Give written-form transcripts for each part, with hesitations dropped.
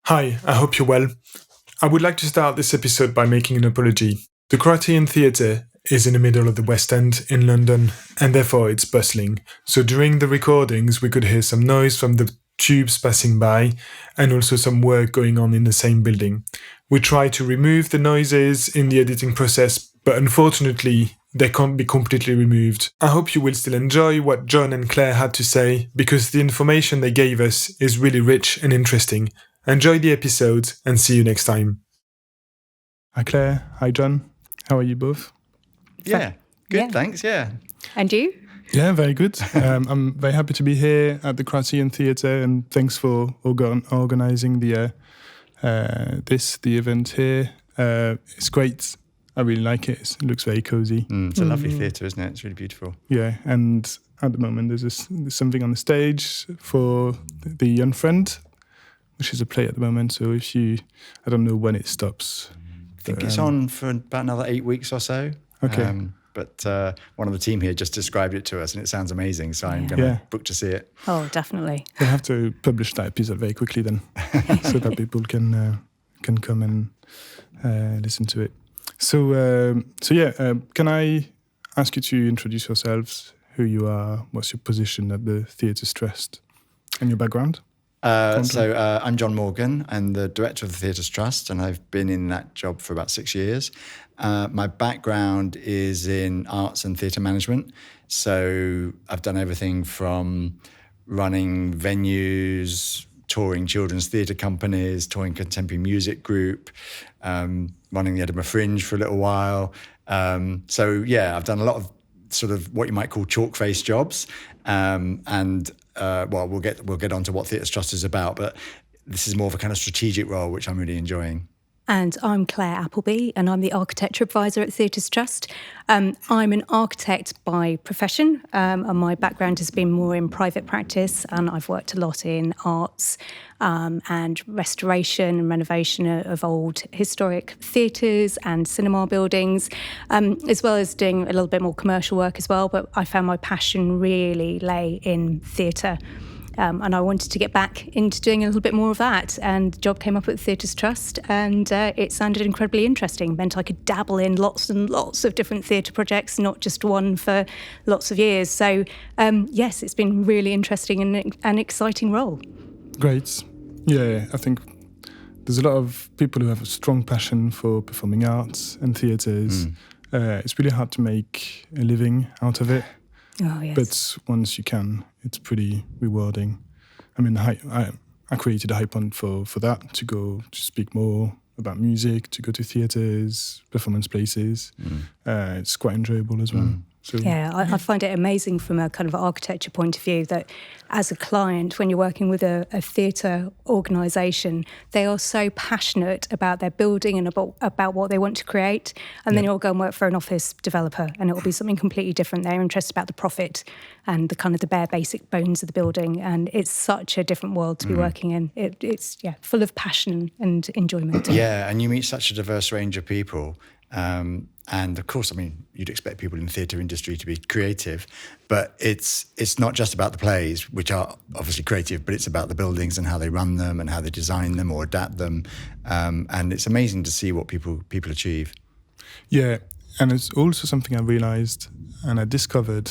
Hi, I hope you're well. I would like to start this episode by making an apology. The Criterion Theatre is in the middle of the West End in London, and therefore it's bustling. So during the recordings, we could hear some noise from the tubes passing by, and also some work going on in the same building. We try to remove the noises in the editing process, but unfortunately, they can't be completely removed. I hope you will still enjoy what John and Claire had to say, because the information they gave us is really rich and interesting. Enjoy the episode and see you next time. Hi Claire, hi John. How are you both? Yeah, good, thanks, yeah. And you? Yeah, very good. I'm very happy to be here at the Criterion Theatre, and thanks for organising the event here. It's great. I really like it. It looks very cosy. It's a lovely theatre, isn't it? It's really beautiful. Yeah, and at the moment there's something on the stage for the Unfriend, which is a play at the moment. So I don't know when it stops. I think it's on for about another 8 weeks or so. Okay. But one of the team here just described it to us and it sounds amazing. So I'm going to book to see it. Oh, definitely. We'll have to publish that episode very quickly then, so that people can come and listen to it. So can I ask you to introduce yourselves, who you are, what's your position at the Theatres Trust, and your background? I'm John Morgan. I'm the director of the Theatres Trust, and I've been in that job for about 6 years. My background is in arts and theatre management. So I've done everything from running venues, touring children's theatre companies, touring contemporary music group, running the Edinburgh Fringe for a little while. I've done a lot of sort of what you might call chalk-faced jobs. We'll get on to what Theatres Trust is about, but this is more of a kind of strategic role, which I'm really enjoying. And I'm Claire Appleby, and I'm the architecture advisor at Theatres Trust. I'm an architect by profession, and my background has been more in private practice, and I've worked a lot in arts and restoration and renovation of old historic theatres and cinema buildings, as well as doing a little bit more commercial work as well. But I found my passion really lay in theatre. And I wanted to get back into doing a little bit more of that. And the job came up at the Theatres Trust, and it sounded incredibly interesting. Meant I could dabble in lots and lots of different theatre projects, not just one for lots of years. So, yes, it's been really interesting and an exciting role. Great. Yeah, I think there's a lot of people who have a strong passion for performing arts and theatres. It's really hard to make a living out of it. Oh, yes. But once you can, it's pretty rewarding. I mean, I created a Hype On for that, to go to speak more about music, to go to theatres, performance places. It's quite enjoyable as well. So, I find it amazing from a kind of architecture point of view that as a client, when you're working with a theatre organisation, they are so passionate about their building and about what they want to create. And then you'll go and work for an office developer and it will be something completely different. They're interested about the profit and the kind of the bare basic bones of the building. And it's such a different world to be working in. It's full of passion and enjoyment. Yeah, and you meet such a diverse range of people. And of course, I mean, you'd expect people in the theatre industry to be creative, but it's not just about the plays, which are obviously creative, but it's about the buildings and how they run them and how they design them or adapt them. And it's amazing to see what people achieve. Yeah, and it's also something I realised and I discovered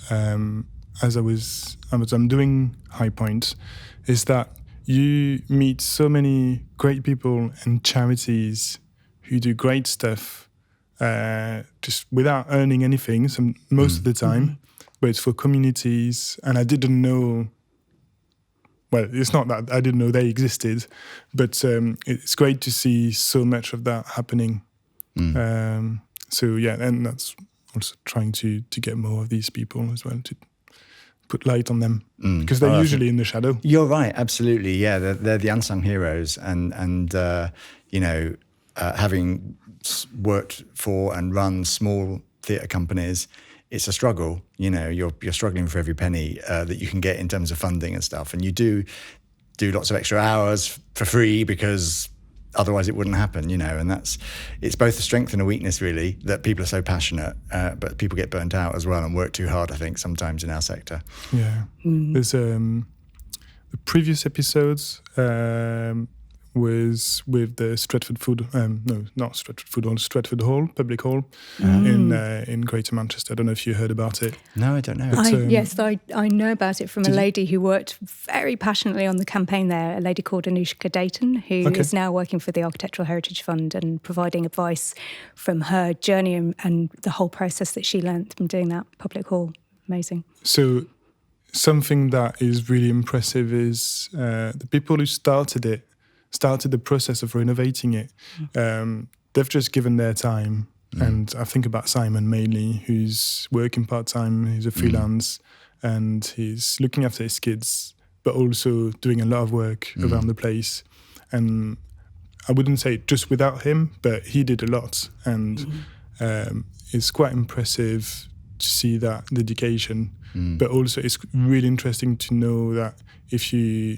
as I'm doing High Point, is that you meet so many great people and charities who do great stuff just without earning anything, most of the time, but it's for communities. And I didn't know, well, it's not that I didn't know they existed, but it's great to see so much of that happening. And that's also trying to get more of these people as well, to put light on them, because they're usually in the shadow. You're right, absolutely. Yeah, they're the unsung heroes, and having worked for and run small theatre companies, it's a struggle. You're struggling for every penny that you can get in terms of funding and stuff, and you do lots of extra hours for free because otherwise it wouldn't happen. And it's both a strength and a weakness, really, that people are so passionate, but people get burnt out as well and work too hard, I think, sometimes in our sector. Yeah, there's the previous episodes was with the Stratford Hall, Public Hall in Greater Manchester. I don't know if you heard about it. No, I don't know. Yes, I know about it from a lady who worked very passionately on the campaign there, a lady called Anushka Dayton, who is now working for the Architectural Heritage Fund and providing advice from her journey and the whole process that she learnt from doing that Public Hall. Amazing. So something that is really impressive is the people who started the process of renovating it. They've just given their time. And I think about Simon mainly, who's working part-time, he's a freelance, and he's looking after his kids, but also doing a lot of work around the place. And I wouldn't say just without him, but he did a lot. And it's quite impressive to see that dedication. But also it's really interesting to know that if you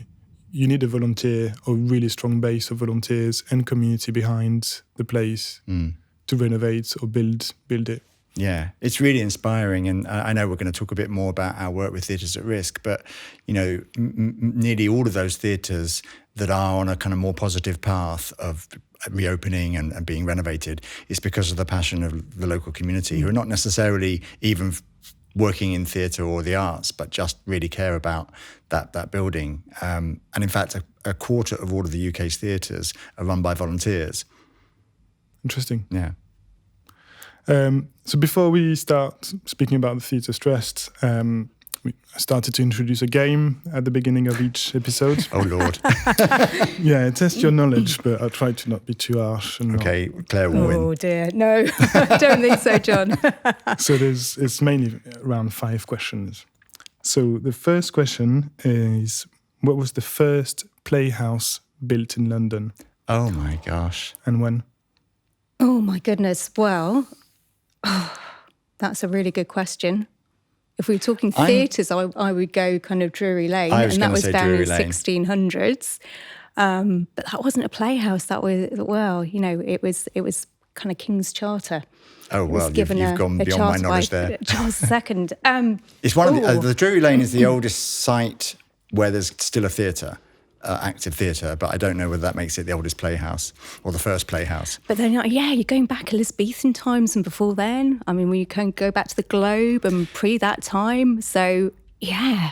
need a volunteer or really strong base of volunteers and community behind the place to renovate or build it. Yeah, it's really inspiring. And I know we're going to talk a bit more about our work with Theatres at Risk, but, you know, nearly all of those theatres that are on a kind of more positive path of reopening and being renovated is because of the passion of the local community who are not necessarily even working in theatre or the arts, but just really care about that building. And in fact, a quarter of all of the UK's theatres are run by volunteers. Interesting. Yeah. So before we start speaking about the Theatre Stressed, we started to introduce a game at the beginning of each episode. Oh, Lord. Yeah, test your knowledge, but I'll try to not be too harsh. And okay, Claire will win. Oh, dear. No, I don't think so, John. So it's mainly around 5 questions. So the first question is, what was the first playhouse built in London? Oh, my gosh. And when? Oh, my goodness. Well, that's a really good question. If we were talking theatres, I would go kind of Drury Lane, and that was down in the 1600s. But that wasn't a playhouse. That was, well, you know, it was kind of King's Charter. Oh, well, you've gone beyond my knowledge there. Charles II. It's one of the Drury Lane is the oldest site where there's still a theatre. Active theatre, but I don't know whether that makes it the oldest playhouse or the first playhouse. But then, you're going back Elizabethan times and before then. I mean, we can go back to the Globe and pre that time. So, yeah,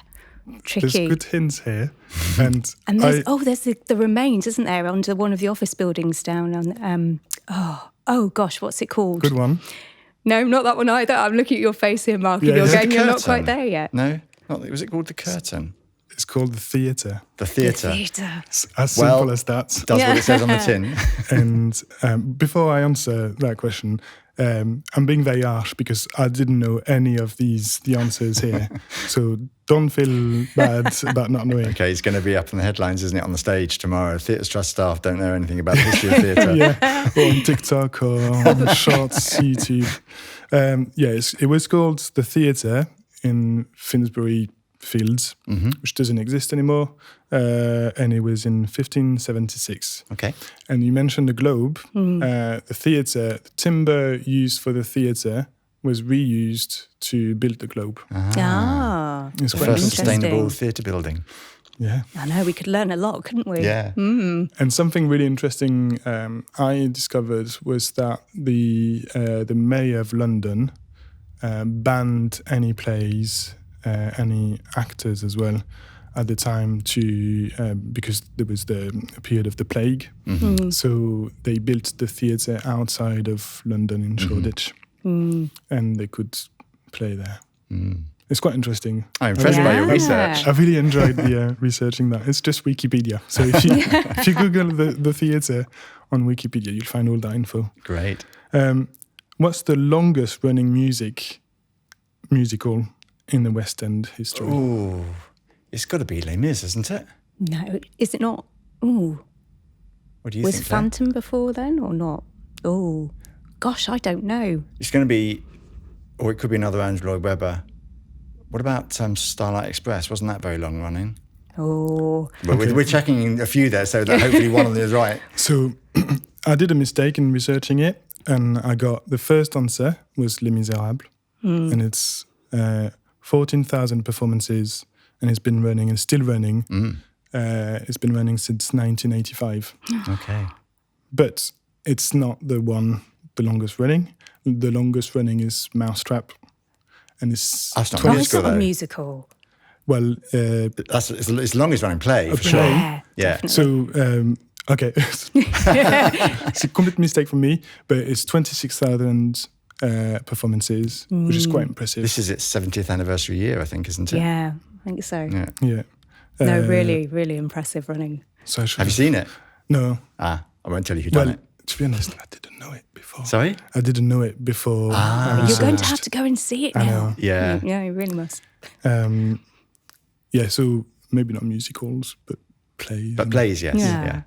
tricky. There's good hints here. And there's the remains, isn't there, under one of the office buildings down on, oh gosh, what's it called? Good one. No, not that one either. I'm looking at your face here, Mark, and you're not quite there yet. No, was it called the Curtain? It's called the theatre. The theatre. It's as simple as that. Does what it says on the tin. And before I answer that question, I'm being very harsh because I didn't know any of the answers here. So don't feel bad about not knowing. Okay, it's going to be up in the headlines, isn't it, on the stage tomorrow? Theatres Trust staff don't know anything about the history of theatre. Yeah, or on TikTok or on Shorts, YouTube. It was called the Theatre in Finsbury Fields, which doesn't exist anymore, and it was in 1576. Okay. And you mentioned the Globe. The theatre, the timber used for the theatre was reused to build the Globe. It's the first sustainable theatre building. Yeah. I know, we could learn a lot, couldn't we? Yeah. And something really interesting I discovered was that the Mayor of London banned any plays, any actors as well at the time because there was the period of the plague. So they built the theatre outside of London in Shoreditch and they could play there. It's quite interesting. I'm impressed by your research. I really enjoyed researching that. It's just Wikipedia. So if you Google the theatre on Wikipedia, you'll find all that info. Great. What's the longest running musical in the West End history? Oh, it's got to be Les Mis, isn't it? No, is it not? Ooh. What do you think? Was Phantom before then or not? Oh, gosh, I don't know. It's going to be, or it could be another Andrew Lloyd Webber. What about Starlight Express? Wasn't that very long running? Oh. Well, we're checking a few there so that hopefully one of them is right. So I did a mistake in researching it, and I got the first answer was Les Miserables, and it's 14,000 performances, and it's been running and still running It's been running since 1985. Okay. But it's not the longest running. The longest running is Mousetrap. And it's That's not Why musical, is that a though. musical? well, It's the longest running play, for sure. Yeah, Yeah. definitely. so okay, it's a complete mistake from me, but it's 26,000 performances, which is quite impressive. This is its 70th anniversary year, I think, isn't it? Yeah, I think so. Yeah. Yeah. No, really, really impressive running. So I should Have you seen it? No. I won't tell you who done Well, it. to be honest, I didn't know it before. Sorry? I didn't know it before. You're going to have to go and see it I now. know. Yeah. Yeah, you really must. Yeah, so maybe not musicals, but plays. But plays, yes. Yeah.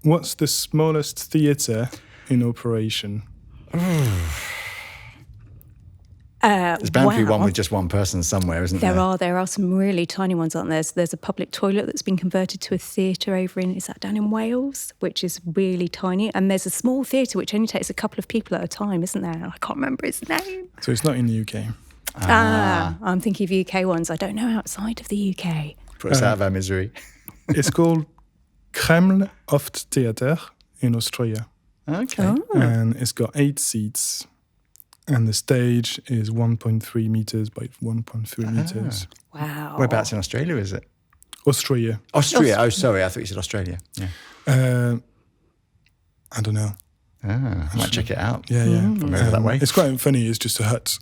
What's the smallest theatre in operation? There's bound to be one Wow. with just one person somewhere, isn't there? There are some really tiny ones, aren't there? So there's a public toilet that's been converted to a theatre over in, is that down in Wales, which is really tiny. And there's a small theatre which only takes a couple of people at a time, isn't there? I can't remember its name. So it's not in the UK. I'm thinking of UK ones. I don't know outside of the UK. Put us out of our misery. It's called Kreml Oft Theater in Australia. Okay. Oh. And it's got 8 seats. And the stage is 1.3 meters by 1.3 meters. Wow. Whereabouts in Australia is it? Australia. Austria. Oh, sorry. I thought you said Australia. Yeah. I don't know. I might check it out. Yeah, yeah. From over that way. It's quite funny. It's just a hut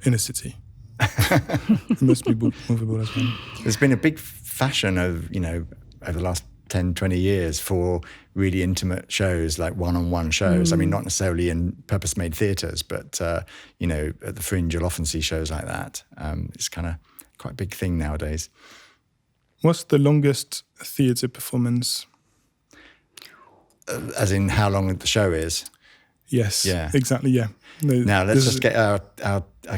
in a city. It must be movable as well. There's been a big fashion of, over the last 10, 20 years for really intimate shows, like one-on-one shows. I mean, not necessarily in purpose-made theatres, but, at the Fringe, you'll often see shows like that. It's kind of quite a big thing nowadays. What's the longest theatre performance? As in how long the show is. Yes. Yeah. Exactly, yeah. Now, let's just get our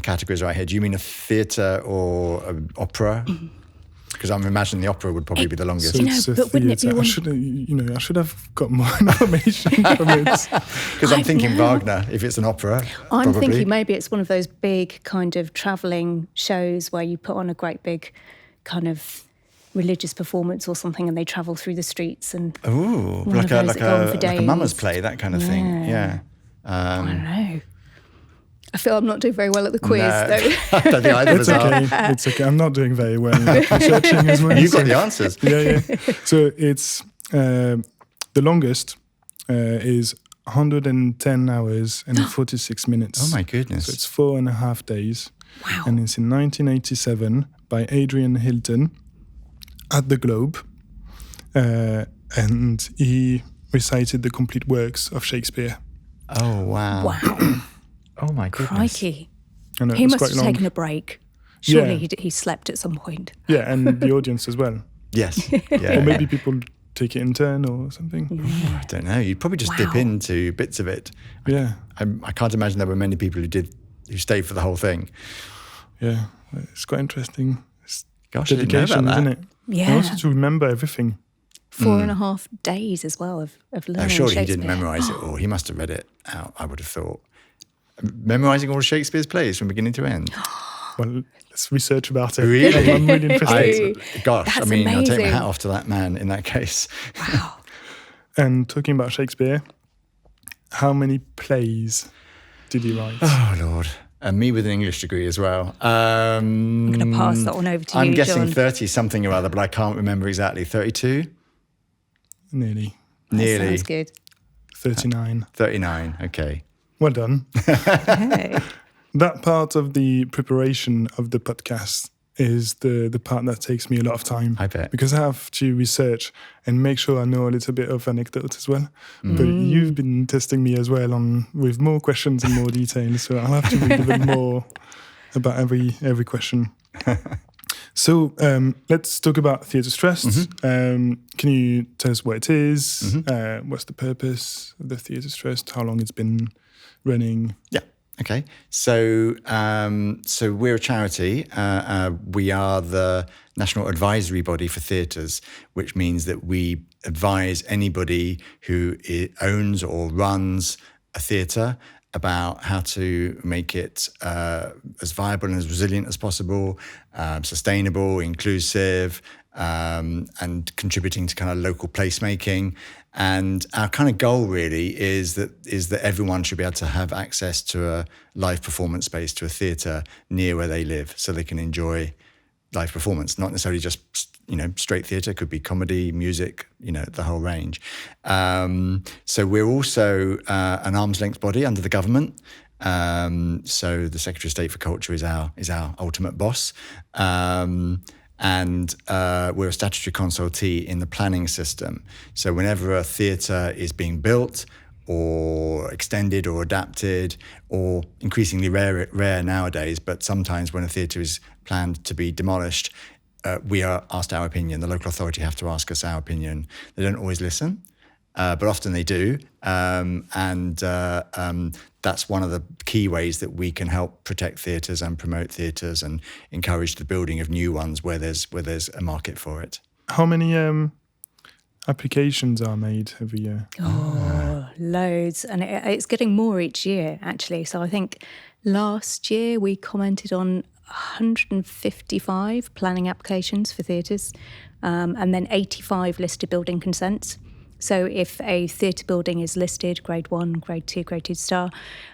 categories right here. Do you mean a theatre or an opera? Because I'm imagining the opera would probably be the longest. So it's a but wouldn't it be theatre. I should have got more information from it. Because I'm thinking Wagner, if it's an opera. I'm probably. thinking maybe it's one of those big kind of travelling shows where you put on a great big kind of religious performance or something and they travel through the streets and Ooh, one like of those that go on for like a mama's days. play, that kind of thing. Yeah. I don't know. I feel I'm not doing very well at the quiz No, though. I don't think either of It's us are. okay. It's okay. I'm not doing very well at researching as well. You've got so- the answers. Yeah. So it's the longest is 110 hours and 46 minutes. Oh my goodness. So it's 4.5 days. Wow. And it's in 1987 by Adrian Hilton at the Globe. And he recited the complete works of Shakespeare. Oh, wow. Wow. Oh my goodness. Crikey. I know, He it's must quite have long. taken a break. Surely Yeah. he slept at some point. Yeah, and the audience as well. Yes. Yeah. Or maybe people take it in turn or something. I don't know. You'd probably just dip Wow. into bits of it. Yeah, I can't imagine there were many people who stayed for the whole thing. yeah. It's quite interesting. It's Gosh, I didn't know dedication, about that. isn't it? Yeah. And also to remember everything. 4.5 days as well of learning Oh, surely he Shakespeare. didn't memorise it all. He must have read it out, I would have thought. Memorising all of Shakespeare's plays from beginning to end. Well, let's research about it. Really? I'm really interested. Hey. Gosh, That's I mean, I'll take my amazing. hat off to that man in that case. Wow. And talking about Shakespeare, how many plays did he write? Oh, Lord. And me with an English degree as well. I'm going to pass that one over to I'm you, guessing John. 30 something or other, but I can't remember exactly. 32? Nearly. That Nearly. sounds good. 39. 39, okay. Well done. Hey. That part of the preparation of the podcast is the part that takes me a lot of time. I bet. Because I have to research and make sure I know a little bit of anecdotes as well. But you've been testing me as well with more questions and more details, so I'll have to read a bit more about every question. So let's talk about Theatres Trust. Can you tell us what it is? What's the purpose of the Theatres Trust? How long it's been running? Yeah. Okay. So we're a charity. We are the national advisory body for theatres, which means that we advise anybody who owns or runs a theatre about how to make it as viable and as resilient as possible, sustainable, inclusive, and contributing to kind of local placemaking. And our kind of goal really is that everyone should be able to have access to a live performance space, to a theatre near where they live, so they can enjoy live performance, not necessarily just straight theatre. It could be comedy, music, the whole range. So we're also an arm's length body under the government. So the Secretary of State for Culture is our ultimate boss. And we're a statutory consultee in the planning system. So whenever a theatre is being built or extended or adapted, or increasingly rare nowadays, but sometimes when a theatre is planned to be demolished, we are asked our opinion. The local authority have to ask us our opinion. They don't always listen, but often they do. And that's one of the key ways that we can help protect theatres and promote theatres and encourage the building of new ones where there's a market for it. How many applications are made every year? Oh, loads. And it's getting more each year, actually. So I think last year we commented on 155 planning applications for theatres, and then 85 listed building consents. So if a theatre building is listed grade 1, grade 2, grade 2 star,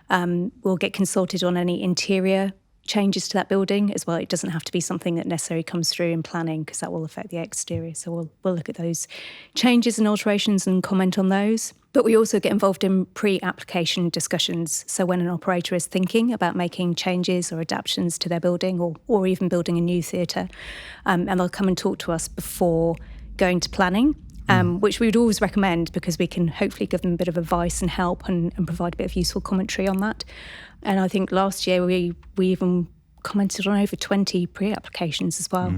we'll get consulted on any interior changes to that building as well. It doesn't have to be something that necessarily comes through in planning, because that will affect the exterior. So we'll look at those changes and alterations and comment on those. But we also get involved in pre-application discussions. So when an operator is thinking about making changes or adaptations to their building, or even building a new theatre, and they'll come and talk to us before going to planning, which we would always recommend, because we can hopefully give them a bit of advice and help and provide a bit of useful commentary on that. And I think last year we even commented on over 20 pre-applications as well.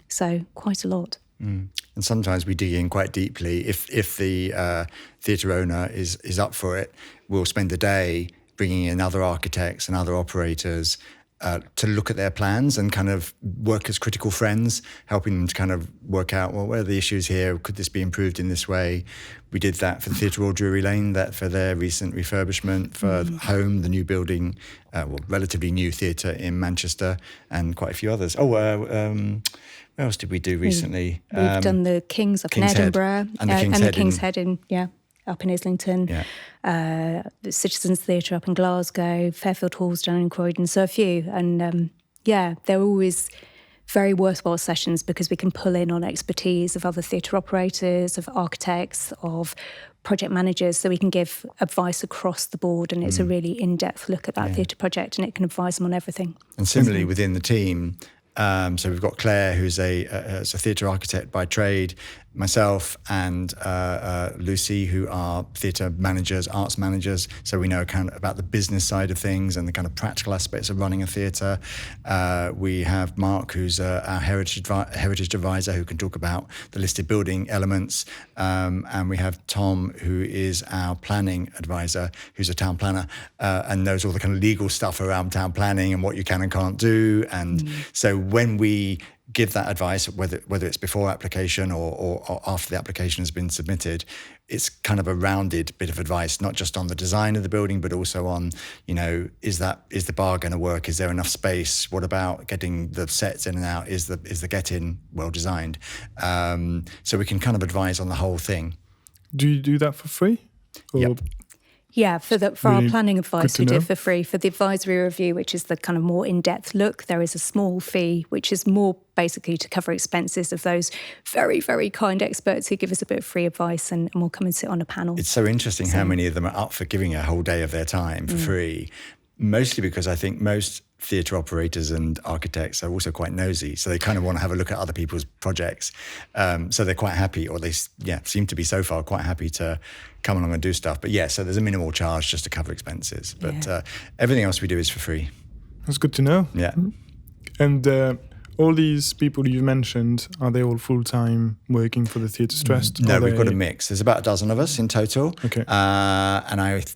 So quite a lot. And sometimes we dig in quite deeply. If the theatre owner is up for it, we'll spend the day bringing in other architects and other operators to look at their plans and kind of work as critical friends, helping them to kind of work out, well, where are the issues here? Could this be improved in this way? We did that for the Theatre Royal Drury Lane, that for their recent refurbishment, for Home, the new building, relatively new theatre in Manchester, and quite a few others. Where else did we do recently? We've done the King's up in Edinburgh, and the King's Head up in Islington, the Citizens Theatre up in Glasgow, Fairfield Halls down in Croydon, so a few. And they're always very worthwhile sessions, because we can pull in on expertise of other theatre operators, of architects, of project managers, so we can give advice across the board, and it's a really in-depth look at that theatre project, and it can advise them on everything. And similarly within the team, so we've got Claire, who's a theatre architect by trade, myself and Lucy, who are theatre managers, arts managers. So we know kind of about the business side of things and the kind of practical aspects of running a theatre. We have Mark, who's our heritage advisor, who can talk about the listed building elements. And we have Tom, who is our planning advisor, who's a town planner, and knows all the kind of legal stuff around town planning and what you can and can't do. And so when we give that advice, whether it's before application or after the application has been submitted, it's kind of a rounded bit of advice, not just on the design of the building, but also on, is the bar going to work? Is there enough space? What about getting the sets in and out? Is the get-in well designed? So we can kind of advise on the whole thing. Do you do that for free? Yep. Yeah, for our planning advice, we do know. it for free. For the advisory review, which is the kind of more in-depth look, there is a small fee, which is more basically to cover expenses of those very, very kind experts who give us a bit of free advice, and we'll come and sit on a panel. It's so interesting how many of them are up for giving a whole day of their time for free, mostly because I think most theatre operators and architects are also quite nosy, so they kind of want to have a look at other people's projects. So they're quite happy, or they seem to be so far quite happy to come along and do stuff. But so there's a minimal charge just to cover expenses. But everything else we do is for free. That's good to know. Yeah. And all these people you mentioned, are they all full-time working for the Theatres Trust? No, we've got a mix. There's about a dozen of us in total. Okay. And off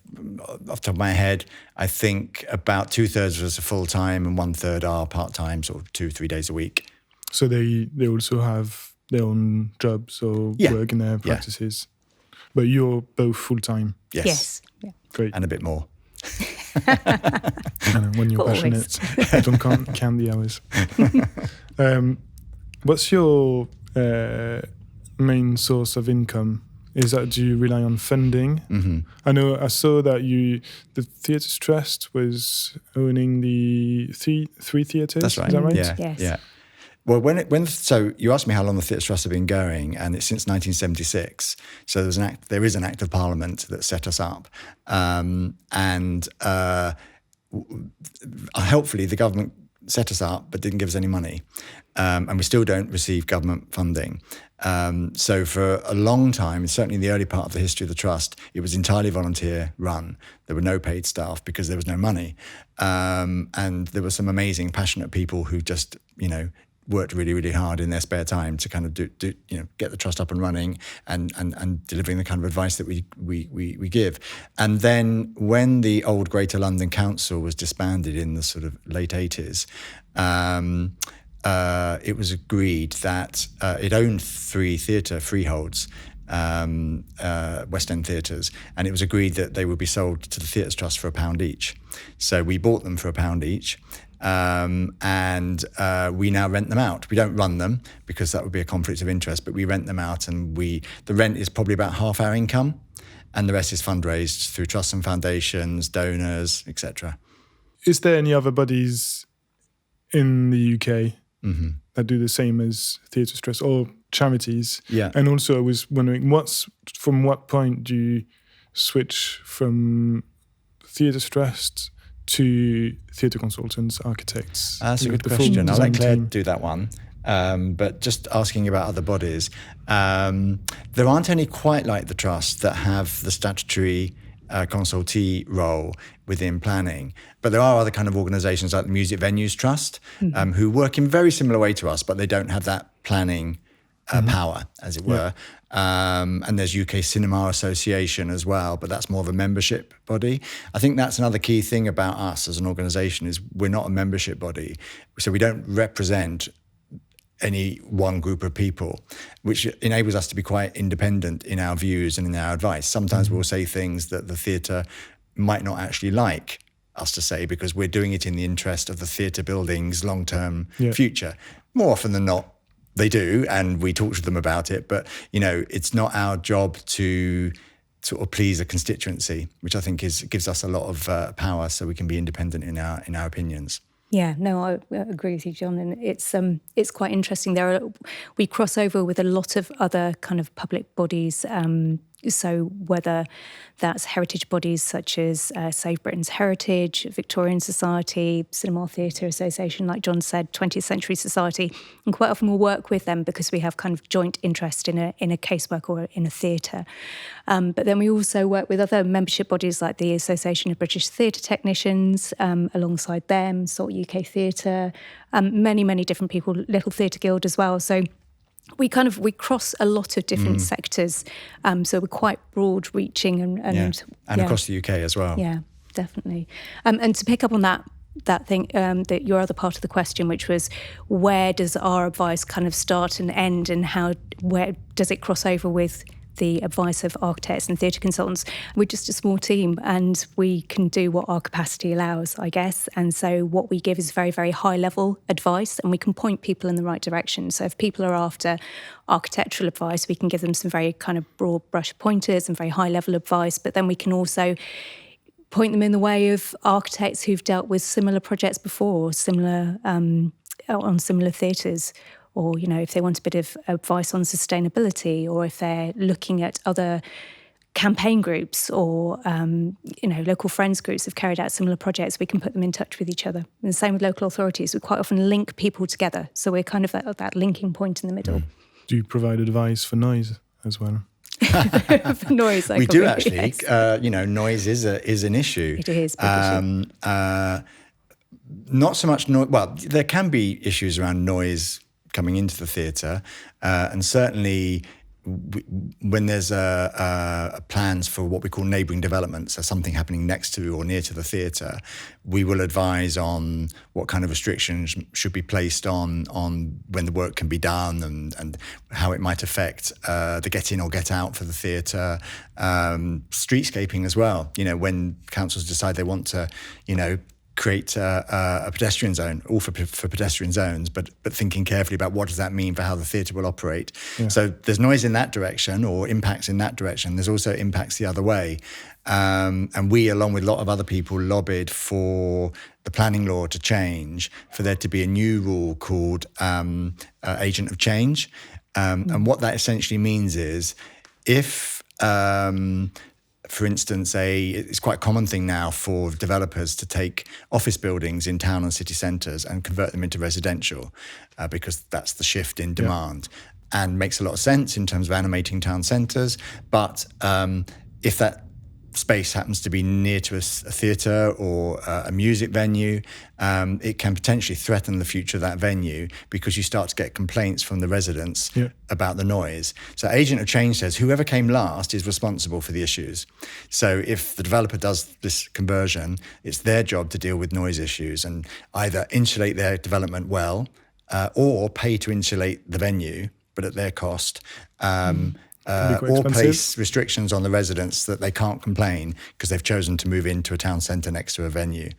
the top of my head, I think about 2/3 of us are full-time and 1/3 are part-time, sort of 2-3 days a week. So they also have their own jobs or work in their practices. But you're both full-time? Yes. Yeah. Great. And a bit more. When you're Always. passionate, you don't count the hours. What's your main source of income? Do you rely on funding? Mm-hmm. I saw that the Theatres Trust was owning the three theatres. That's right. Is that right? Yeah. Yes. Yeah. Well, so you asked me how long the Theatres Trust have been going, and it's since 1976. So there is an act of Parliament that set us up, and helpfully the government set us up but didn't give us any money, and we still don't receive government funding. So for a long time, certainly in the early part of the history of the trust, it was entirely volunteer run. There were no paid staff because there was no money, and there were some amazing, passionate people who just worked really, really hard in their spare time to kind of get the trust up and running and delivering the kind of advice that we give. And then when the old Greater London Council was disbanded in the sort of late 80s, it was agreed that it owned 3 theatre freeholds, West End theatres, and it was agreed that they would be sold to the Theatres Trust for £1 each. So we bought them for £1 each. And we now rent them out. We don't run them because that would be a conflict of interest, but we rent them out, and the rent is probably about half our income, and the rest is fundraised through trusts and foundations, donors, etc. Is there any other bodies in the UK that do the same as Theatres Trust, or charities? Yeah. And also I was wondering, from what point do you switch from Theatres Trust to theatre consultants, architects? That's a good the full question. I'll let design Claire team? do that one. But just asking about other bodies, there aren't any quite like the Trust that have the statutory consultee role within planning. But there are other kind of organisations like the Music Venues Trust, who work in very similar way to us, but they don't have that planning power, as it were. And there's UK Cinema Association as well, but that's more of a membership body. I think that's another key thing about us as an organisation is we're not a membership body. So we don't represent any one group of people, which enables us to be quite independent in our views and in our advice. Sometimes we'll say things that the theatre might not actually like us to say because we're doing it in the interest of the theatre building's long-term future. More often than not, they do, and we talk to them about it. But, it's not our job to sort of please a constituency, which I think gives us a lot of power so we can be independent in our opinions. Yeah, no, I agree with you, John, and it's quite interesting. We cross over with a lot of other kind of public bodies. So whether that's heritage bodies such as Save Britain's Heritage, Victorian Society, Cinema Theatre Association, like John said, 20th Century Society, and quite often we'll work with them because we have kind of joint interest in a casework or in a theatre. But then we also work with other membership bodies like the Association of British Theatre Technicians, alongside them, SALT UK Theatre, many, many different people, Little Theatre Guild as well. So we cross a lot of different sectors, so we're quite broad-reaching and across the UK as well. Yeah, definitely. And to pick up on that thing, that your other part of the question, which was where does our advice kind of start and end, and where does it cross over with the advice of architects and theatre consultants? We're just a small team and we can do what our capacity allows, I guess. And so what we give is very, very high level advice, and we can point people in the right direction. So if people are after architectural advice, we can give them some very kind of broad brush pointers and very high level advice, but then we can also point them in the way of architects who've dealt with similar projects before, on similar theatres. Or, if they want a bit of advice on sustainability, or if they're looking at other campaign groups or, local friends groups have carried out similar projects, we can put them in touch with each other. And the same with local authorities. We quite often link people together. So we're kind of that linking point in the middle. Do you provide advice for noise as well? For noise, we do actually. Yes. Noise is an issue. It is a big issue. Not so much noise. Well, there can be issues around noise coming into the theatre, and certainly when there's plans for what we call neighbouring developments, so something happening next to or near to the theatre, we will advise on what kind of restrictions should be placed on when the work can be done and how it might affect the get in or get out for the theatre. Streetscaping as well. When councils decide they want to, create a pedestrian zone, all for pedestrian zones, but thinking carefully about what does that mean for how the theatre will operate. Yeah. So there's noise in that direction or impacts in that direction. There's also impacts the other way. And we, along with a lot of other people, lobbied for the planning law to change, for there to be a new rule called agent of change. And what that essentially means is if... for instance, it's quite a common thing now for developers to take office buildings in town and city centres and convert them into residential because that's the shift in demand. Yeah. And makes a lot of sense in terms of animating town centres. But if that space happens to be near to a theatre or a music venue, it can potentially threaten the future of that venue because you start to get complaints from the residents about the noise. So agent of change says whoever came last is responsible for the issues. So if the developer does this conversion, it's their job to deal with noise issues and either insulate their development well or pay to insulate the venue, but at their cost. Or place restrictions on the residents that they can't complain because they've chosen to move into a town centre next to a venue.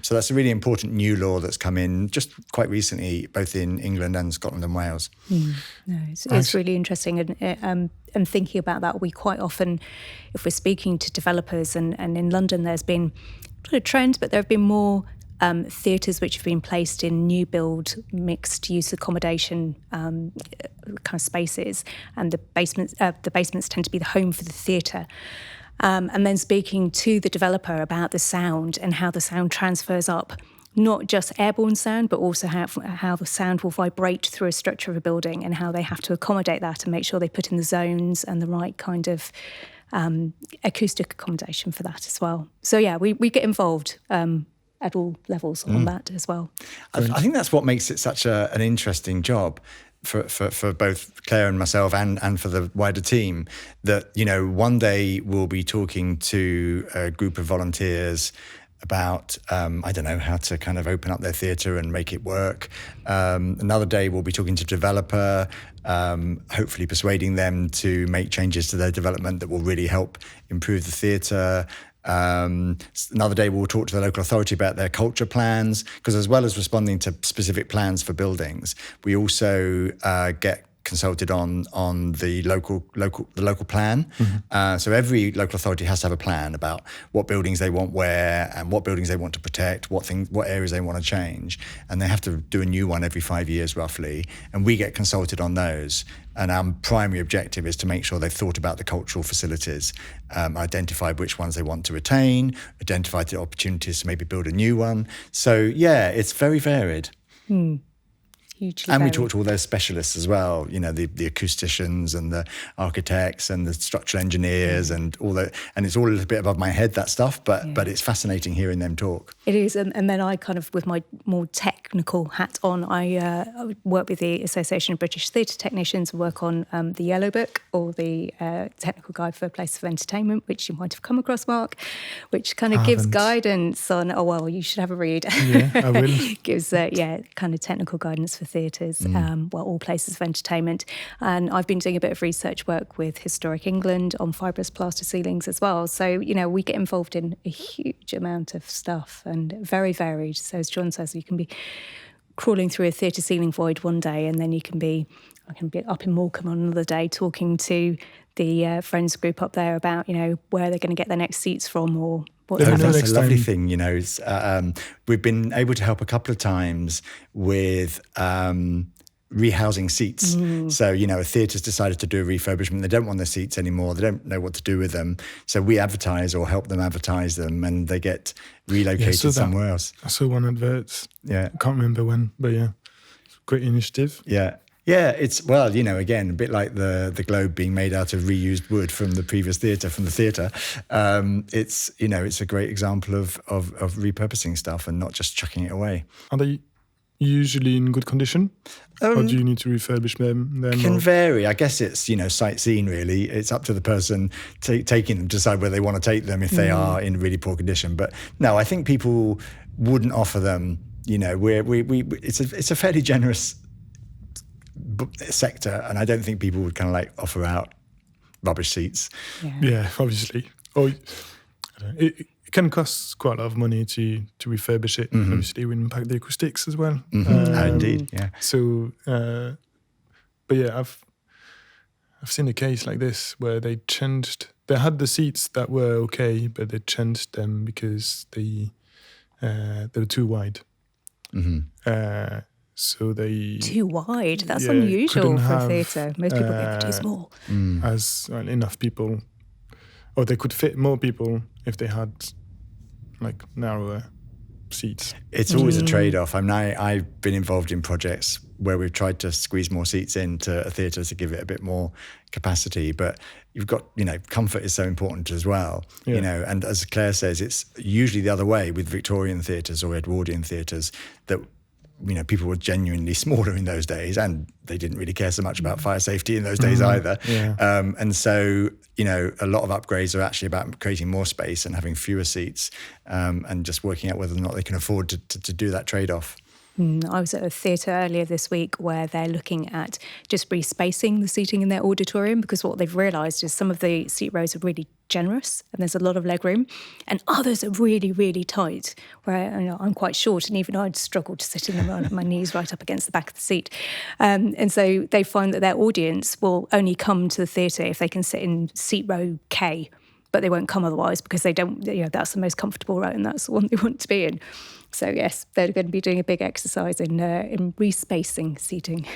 So that's a really important new law that's come in just quite recently, both in England and Scotland and Wales. No, it's really interesting. And thinking about that, we quite often, if we're speaking to developers, and in London there's been not a trend, but there have been more theatres which have been placed in new build mixed use accommodation kind of spaces, and the basements tend to be the home for the theatre. And then speaking to the developer about the sound and how the sound transfers up, not just airborne sound, but also how the sound will vibrate through a structure of a building and how they have to accommodate that and make sure they put in the zones and the right kind of acoustic accommodation for that as well. So yeah, we get involved at all levels on that as well. I think that's what makes it such an interesting job for both Claire and myself and for the wider team, that, one day we'll be talking to a group of volunteers about, how to kind of open up their theatre and make it work. Another day we'll be talking to a developer, hopefully persuading them to make changes to their development that will really help improve the theatre. Another day we'll talk to the local authority about their culture plans, because as well as responding to specific plans for buildings, we also get consulted on the local plan. Mm-hmm. So every local authority has to have a plan about what buildings they want where and what buildings they want to protect, what areas they want to change, and they have to do a new one every 5 years roughly, and we get consulted on those. And our primary objective is to make sure they've thought about the cultural facilities, identified which ones they want to retain, identified the opportunities to maybe build a new one. So yeah, it's very varied. Hugely and varied. We talk to all those specialists as well, the acousticians and the architects and the structural engineers and all that. And it's all a little bit above my head, that stuff, but it's fascinating hearing them talk. It is. And then I kind of, with my more technical hat on, I work with the Association of British Theatre Technicians, work on the Yellow Book, or the Technical Guide for Places of Entertainment, which you might have come across, Mark, which kind of gives guidance on, you should have a read. Yeah, I will. Gives, kind of technical guidance for theatres, all places of entertainment. And I've been doing a bit of research work with Historic England on fibrous plaster ceilings as well. So, we get involved in a huge amount of stuff and very varied. So as John says, you can be crawling through a theatre ceiling void one day, and then I can be up in Morecambe on another day talking to the friends group up there about, where they're going to get their next seats from or what's happening. That's a lovely thing, we've been able to help a couple of times with rehousing seats. So, a theatre's decided to do a refurbishment. They don't want their seats anymore. They don't know what to do with them. So we advertise or help them advertise them, and they get relocated somewhere else. I saw one advert. Yeah. I can't remember when, but yeah. Great initiative. Yeah. Yeah, it's, again, a bit like the globe being made out of reused wood from the previous theatre, It's a great example of repurposing stuff and not just chucking it away. Are they usually in good condition? Or do you need to refurbish them? Can vary. I guess it's, sightseeing really. It's up to the person taking them to decide where they want to take them if they are in really poor condition. But no, I think people wouldn't offer them, it's a fairly generous sector, and I don't think people would kind of like offer out rubbish seats. Yeah, obviously. Or it can cost quite a lot of money to refurbish it. Obviously, we impact the acoustics as well. Indeed, yeah. So, but yeah, I've seen a case like this where they had the seats that were okay, but they changed them because they were too wide. So they too wide. That's unusual for a theatre. Most people get too small. As enough people, or they could fit more people if they had like narrower seats. It's always a trade-off. I mean, I've been involved in projects where we've tried to squeeze more seats into a theatre to give it a bit more capacity, but you've got, comfort is so important as well. And as Claire says, it's usually the other way with Victorian theatres or Edwardian theatres that people were genuinely smaller in those days, and they didn't really care so much about fire safety in those days either. And so, a lot of upgrades are actually about creating more space and having fewer seats, and just working out whether or not they can afford to do that trade-off. I was at a theatre earlier this week where they're looking at just respacing the seating in their auditorium, because what they've realised is some of the seat rows are really generous and there's a lot of leg room, and others are really, really tight, where I'm quite short and even I'd struggle to sit in them on my knees right up against the back of the seat. And so they find that their audience will only come to the theatre if they can sit in seat row K, but they won't come otherwise because they don't, that's the most comfortable row and that's the one they want to be in. So yes, they're going to be doing a big exercise in respacing seating.